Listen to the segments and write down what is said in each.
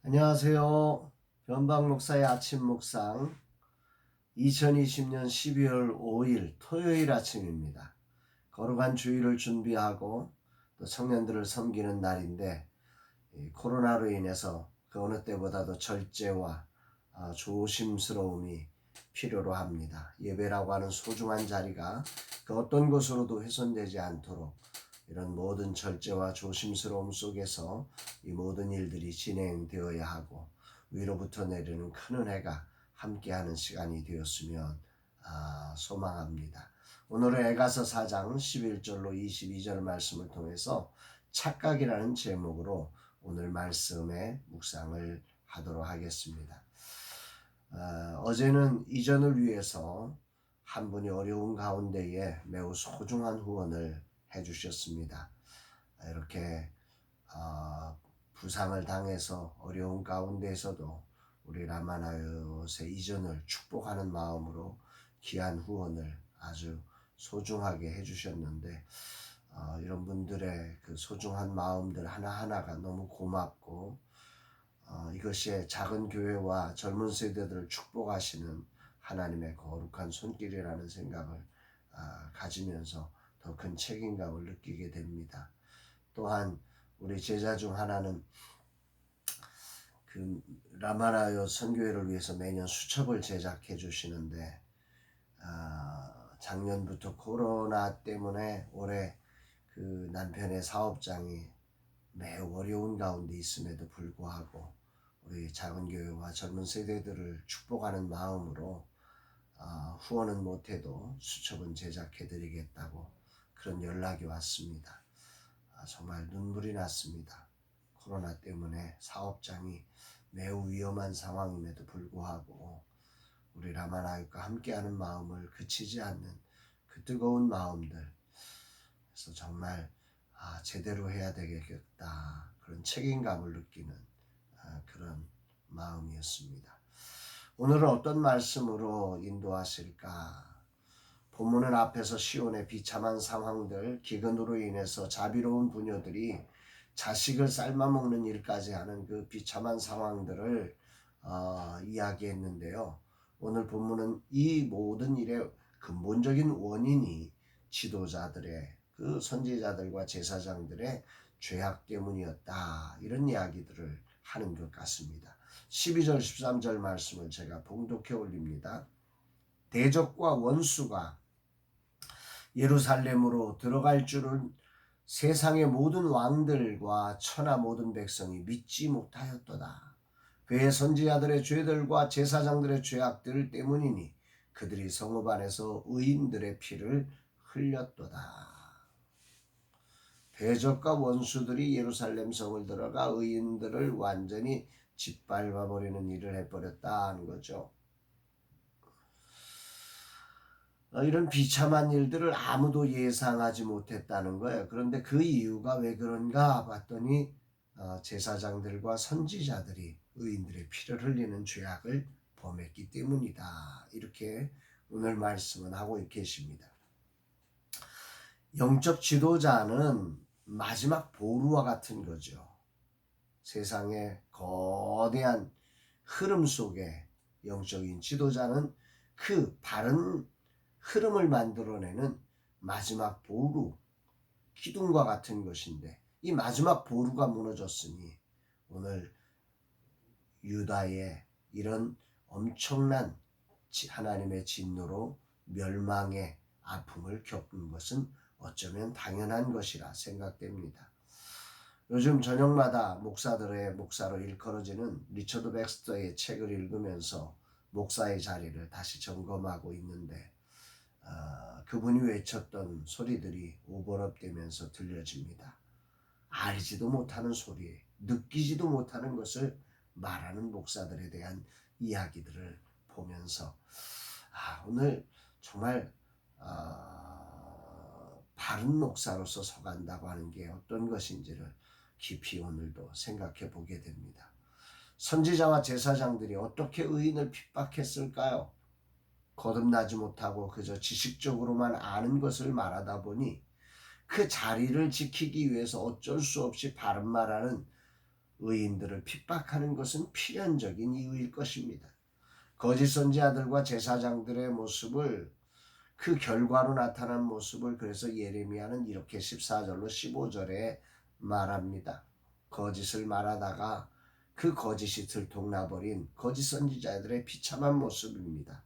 안녕하세요. 변방 목사의 아침 묵상 2020년 12월 5일 토요일 아침입니다. 거룩한 주일을 준비하고 또 청년들을 섬기는 날인데 코로나로 인해서 그 어느 때보다도 절제와 조심스러움이 필요로 합니다. 예배라고 하는 소중한 자리가 그 어떤 곳으로도 훼손되지 않도록 이런 모든 절제와 조심스러움 속에서 이 모든 일들이 진행되어야 하고 위로부터 내리는 큰 은혜가 함께하는 시간이 되었으면 소망합니다. 오늘은 에가서 4장 11절로 22절 말씀을 통해서 착각이라는 제목으로 오늘 말씀의 묵상을 하도록 하겠습니다. 어제는 이전을 위해서 한 분이 어려운 가운데에 매우 소중한 후원을 해주셨습니다. 이렇게 부상을 당해서 어려운 가운데에서도 우리 라마나요의 이전을 축복하는 마음으로 귀한 후원을 아주 소중하게 해주셨는데 이런 분들의 그 소중한 마음들 하나하나가 너무 고맙고 이것이 작은 교회와 젊은 세대들을 축복하시는 하나님의 거룩한 손길이라는 생각을 가지면서 더 큰 책임감을 느끼게 됩니다. 또한 우리 제자 중 하나는 그 라마나요 선교회를 위해서 매년 수첩을 제작해 주시는데 작년부터 코로나 때문에 올해 그 남편의 사업장이 매우 어려운 가운데 있음에도 불구하고 우리 작은 교회와 젊은 세대들을 축복하는 마음으로 후원은 못해도 수첩은 제작해 드리겠다고 그런 연락이 왔습니다. 정말 눈물이 났습니다. 코로나 때문에 사업장이 매우 위험한 상황임에도 불구하고 우리 라마나요과 함께하는 마음을 그치지 않는 그 뜨거운 마음들, 그래서 정말 제대로 해야 되겠다 그런 책임감을 느끼는 그런 마음이었습니다. 오늘은 어떤 말씀으로 인도하실까? 본문은 앞에서 시온의 비참한 상황들, 기근으로 인해서 자비로운 부녀들이 자식을 삶아먹는 일까지 하는 그 비참한 상황들을 이야기했는데요. 오늘 본문은 이 모든 일의 근본적인 원인이 지도자들의 그 선지자들과 제사장들의 죄악 때문이었다. 이런 이야기들을 하는 것 같습니다. 12절 13절 말씀을 제가 봉독해 올립니다. 대적과 원수가 예루살렘으로 들어갈 줄은 세상의 모든 왕들과 천하 모든 백성이 믿지 못하였도다. 그의 선지자들의 죄들과 제사장들의 죄악들 때문이니 그들이 성읍 안에서 의인들의 피를 흘렸도다. 대적과 원수들이 예루살렘 성을 들어가 의인들을 완전히 짓밟아버리는 일을 해버렸다는 거죠. 이런 비참한 일들을 아무도 예상하지 못했다는 거예요. 그런데 그 이유가 왜 그런가 봤더니 제사장들과 선지자들이 의인들의 피를 흘리는 죄악을 범했기 때문이다. 이렇게 오늘 말씀은 하고 계십니다. 영적 지도자는 마지막 보루와 같은 거죠. 세상의 거대한 흐름 속에 영적인 지도자는 그 바른 흐름을 만들어내는 마지막 보루, 기둥과 같은 것인데 이 마지막 보루가 무너졌으니 오늘 유다의 이런 엄청난 하나님의 진노로 멸망의 아픔을 겪은 것은 어쩌면 당연한 것이라 생각됩니다. 요즘 저녁마다 목사로 일컬어지는 리처드 백스터의 책을 읽으면서 목사의 자리를 다시 점검하고 있는데 그분이 외쳤던 소리들이 오버랩되면서 들려집니다. 알지도 못하는 소리, 느끼지도 못하는 것을 말하는 목사들에 대한 이야기들을 보면서 오늘 정말 바른 목사로서 서간다고 하는 게 어떤 것인지를 깊이 오늘도 생각해 보게 됩니다. 선지자와 제사장들이 어떻게 의인을 핍박했을까요? 거듭나지 못하고 그저 지식적으로만 아는 것을 말하다 보니 그 자리를 지키기 위해서 어쩔 수 없이 바른 말하는 의인들을 핍박하는 것은 필연적인 이유일 것입니다. 거짓 선지자들과 제사장들의 모습을, 그 결과로 나타난 모습을 그래서 예레미야는 이렇게 14절로 15절에 말합니다. 거짓을 말하다가 그 거짓이 들통나버린 거짓 선지자들의 비참한 모습입니다.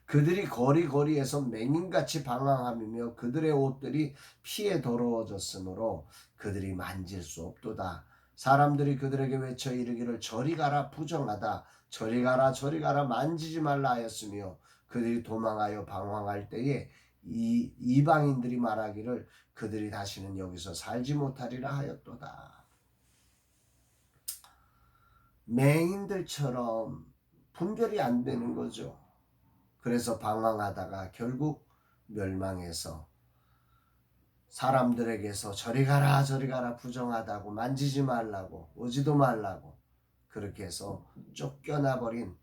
그들이 거리거리에서 맹인같이 방황하며 그들의 옷들이 피에 더러워졌으므로 그들이 만질 수 없도다. 사람들이 그들에게 외쳐 이르기를 저리 가라 부정하다. 저리 가라 저리 가라 만지지 말라 하였으며 그들이 도망하여 방황할 때에 이 이방인들이 말하기를 그들이 다시는 여기서 살지 못하리라 하였도다. 맹인들처럼 분별이 안 되는 거죠. 그래서 방황하다가 결국 멸망해서 사람들에게서 저리 가라 부정하다고 만지지 말라고 오지도 말라고 그렇게 해서 쫓겨나버린,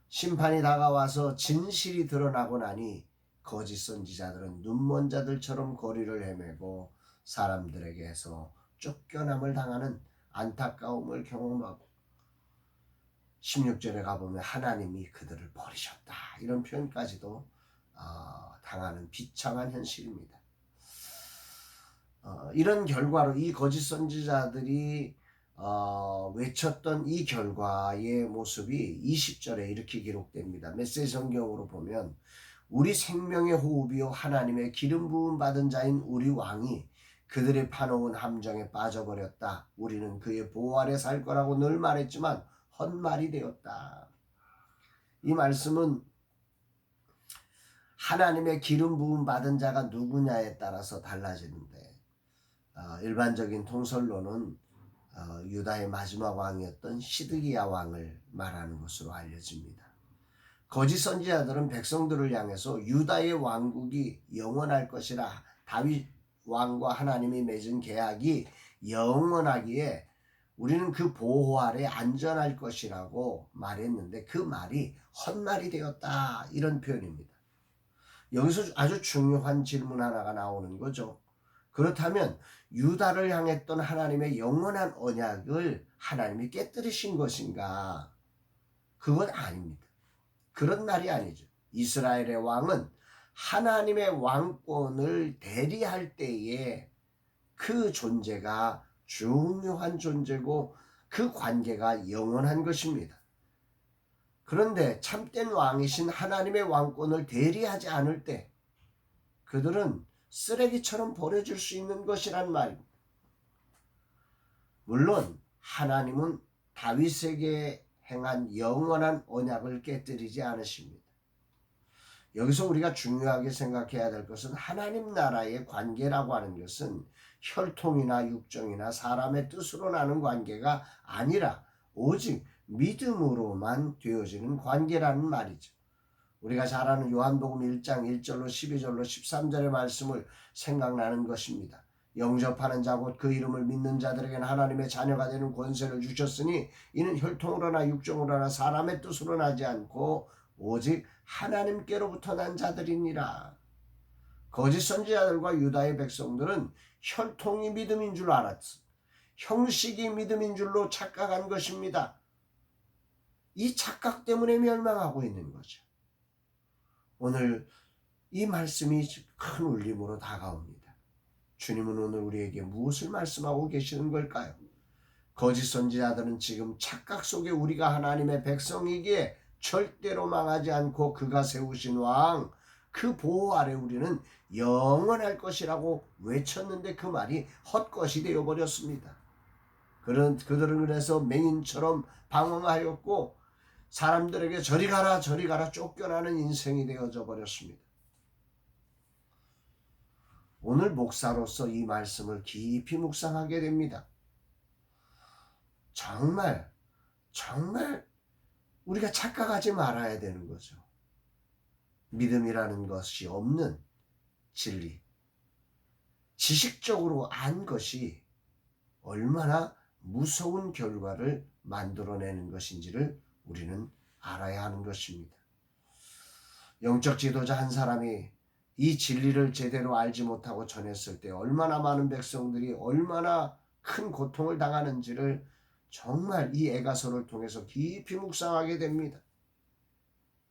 심판이 다가와서 진실이 드러나고 나니 거짓 선지자들은 눈먼 자들처럼 거리를 헤매고 사람들에게서 쫓겨남을 당하는 안타까움을 경험하고 16절에 가보면 하나님이 그들을 버리셨다 이런 표현까지도 당하는 비참한 현실입니다. 이런 결과로 이 거짓 선지자들이 외쳤던 이 결과의 모습이 20절에 이렇게 기록됩니다. 메시지 성경으로 보면 우리 생명의 호흡이요 하나님의 기름 부음 받은 자인 우리 왕이 그들이 파놓은 함정에 빠져버렸다. 우리는 그의 보호 아래 살 거라고 늘 말했지만 헛말이 되었다. 이 말씀은 하나님의 기름 부음 받은 자가 누구냐에 따라서 달라지는데 일반적인 통설로는 유다의 마지막 왕이었던 시드기야 왕을 말하는 것으로 알려집니다. 거짓 선지자들은 백성들을 향해서 유다의 왕국이 영원할 것이라, 다윗 왕과 하나님이 맺은 계약이 영원하기에 우리는 그 보호 아래 안전할 것이라고 말했는데 그 말이 헛말이 되었다 이런 표현입니다. 여기서 아주 중요한 질문 하나가 나오는 거죠. 그렇다면 유다를 향했던 하나님의 영원한 언약을 하나님이 깨뜨리신 것인가? 그건 아닙니다. 그런 말이 아니죠. 이스라엘의 왕은 하나님의 왕권을 대리할 때에 그 존재가 중요한 존재고 그 관계가 영원한 것입니다. 그런데 참된 왕이신 하나님의 왕권을 대리하지 않을 때 그들은 쓰레기처럼 버려질 수 있는 것이란 말입니다. 물론 하나님은 다윗에게 행한 영원한 언약을 깨뜨리지 않으십니다. 여기서 우리가 중요하게 생각해야 될 것은 하나님 나라의 관계라고 하는 것은 혈통이나 육정이나 사람의 뜻으로 나는 관계가 아니라 오직 믿음으로만 되어지는 관계라는 말이죠. 우리가 잘 아는 요한복음 1장 1절로 12절로 13절의 말씀을 생각나는 것입니다. 영접하는 자 곧 그 이름을 믿는 자들에게는 하나님의 자녀가 되는 권세를 주셨으니 이는 혈통으로나 육정으로나 사람의 뜻으로 나지 않고 오직 하나님께로부터 난 자들이니라. 거짓 선지자들과 유다의 백성들은 혈통이 믿음인 줄 알았어. 형식이 믿음인 줄로 착각한 것입니다. 이 착각 때문에 멸망하고 있는 거죠. 오늘 이 말씀이 큰 울림으로 다가옵니다. 주님은 오늘 우리에게 무엇을 말씀하고 계시는 걸까요? 거짓 선지자들은 지금 착각 속에 우리가 하나님의 백성이기에 절대로 망하지 않고 그가 세우신 왕, 그 보호 아래 우리는 영원할 것이라고 외쳤는데 그 말이 헛것이 되어버렸습니다. 그들은 그래서 맹인처럼 방황하였고 사람들에게 저리 가라 쫓겨나는 인생이 되어져 버렸습니다. 오늘 목사로서 이 말씀을 깊이 묵상하게 됩니다. 정말 우리가 착각하지 말아야 되는 거죠. 믿음이라는 것이 없는 진리, 지식적으로 안 것이 얼마나 무서운 결과를 만들어내는 것인지를 우리는 알아야 하는 것입니다. 영적 지도자 한 사람이 이 진리를 제대로 알지 못하고 전했을 때 얼마나 많은 백성들이 얼마나 큰 고통을 당하는지를 정말 이 에가서를 통해서 깊이 묵상하게 됩니다.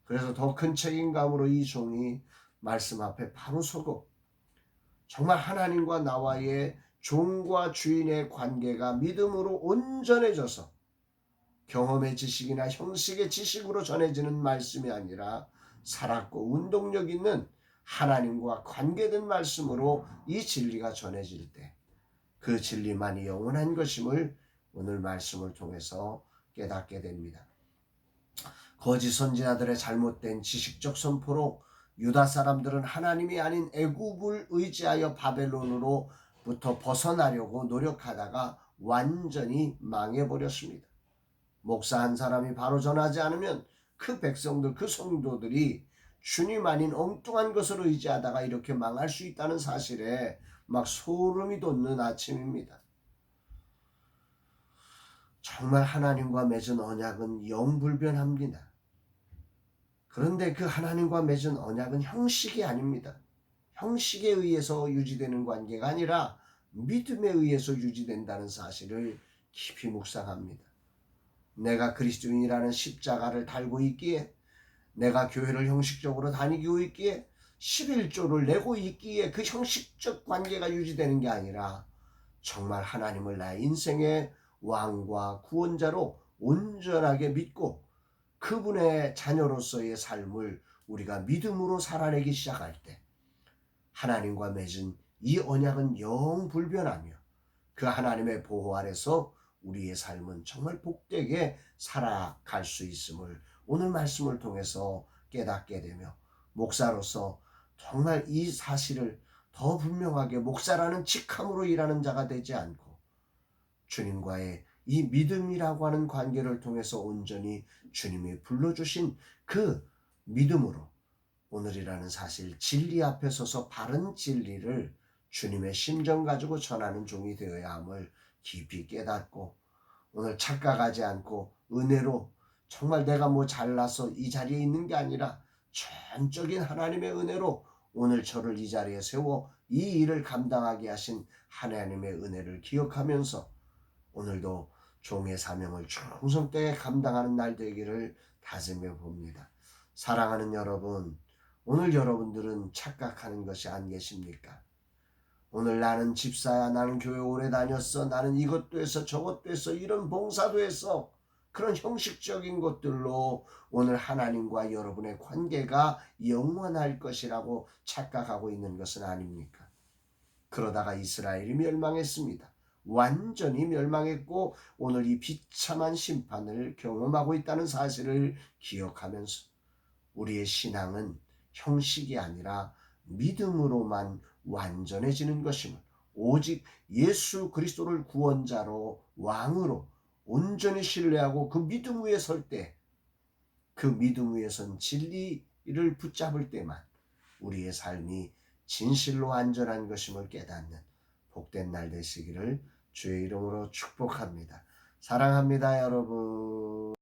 그래서 더 큰 책임감으로 이 종이 말씀 앞에 바로 서고 정말 하나님과 나와의 종과 주인의 관계가 믿음으로 온전해져서 경험의 지식이나 형식의 지식으로 전해지는 말씀이 아니라 살았고 운동력 있는 하나님과 관계된 말씀으로 이 진리가 전해질 때 그 진리만이 영원한 것임을 오늘 말씀을 통해서 깨닫게 됩니다. 거짓 선지자들의 잘못된 지식적 선포로 유다 사람들은 하나님이 아닌 애굽을 의지하여 바벨론으로부터 벗어나려고 노력하다가 완전히 망해버렸습니다. 목사 한 사람이 바로 전하지 않으면 그 백성들, 그 성도들이 주님 아닌 엉뚱한 것을 의지하다가 이렇게 망할 수 있다는 사실에 막 소름이 돋는 아침입니다. 정말 하나님과 맺은 언약은 영불변합니다. 그런데 그 하나님과 맺은 언약은 형식이 아닙니다. 형식에 의해서 유지되는 관계가 아니라 믿음에 의해서 유지된다는 사실을 깊이 묵상합니다. 내가 그리스도인이라는 십자가를 달고 있기에, 내가 교회를 형식적으로 다니고 있기에, 11조를 내고 있기에 그 형식적 관계가 유지되는 게 아니라 정말 하나님을 나의 인생의 왕과 구원자로 온전하게 믿고 그분의 자녀로서의 삶을 우리가 믿음으로 살아내기 시작할 때 하나님과 맺은 이 언약은 영불변하며 그 하나님의 보호 아래서 우리의 삶은 정말 복되게 살아갈 수 있음을 오늘 말씀을 통해서 깨닫게 되며 목사로서 정말 이 사실을 더 분명하게 목사라는 직함으로 일하는 자가 되지 않고 주님과의 이 믿음이라고 하는 관계를 통해서 온전히 주님이 불러주신 그 믿음으로 오늘이라는 사실 진리 앞에 서서 바른 진리를 주님의 심정 가지고 전하는 종이 되어야 함을 깊이 깨닫고 오늘 착각하지 않고 은혜로 정말 내가 뭐 잘나서 이 자리에 있는 게 아니라 전적인 하나님의 은혜로 오늘 저를 이 자리에 세워 이 일을 감당하게 하신 하나님의 은혜를 기억하면서 오늘도 종의 사명을 충성되게 감당하는 날 되기를 다짐해 봅니다. 사랑하는 여러분, 오늘 여러분들은 착각하는 것이 안 계십니까? 오늘 나는 집사야, 나는 교회 오래 다녔어, 나는 이것도 했어, 저것도 했어, 이런 봉사도 했어. 그런 형식적인 것들로 오늘 하나님과 여러분의 관계가 영원할 것이라고 착각하고 있는 것은 아닙니까? 그러다가 이스라엘이 멸망했습니다. 완전히 멸망했고 오늘 이 비참한 심판을 경험하고 있다는 사실을 기억하면서 우리의 신앙은 형식이 아니라 믿음으로만 완전해지는 것임을, 오직 예수 그리스도를 구원자로 왕으로 온전히 신뢰하고 그 믿음 위에 설 때, 그 믿음 위에 선 진리를 붙잡을 때만 우리의 삶이 진실로 안전한 것임을 깨닫는 복된 날 되시기를 주의 이름으로 축복합니다. 사랑합니다, 여러분.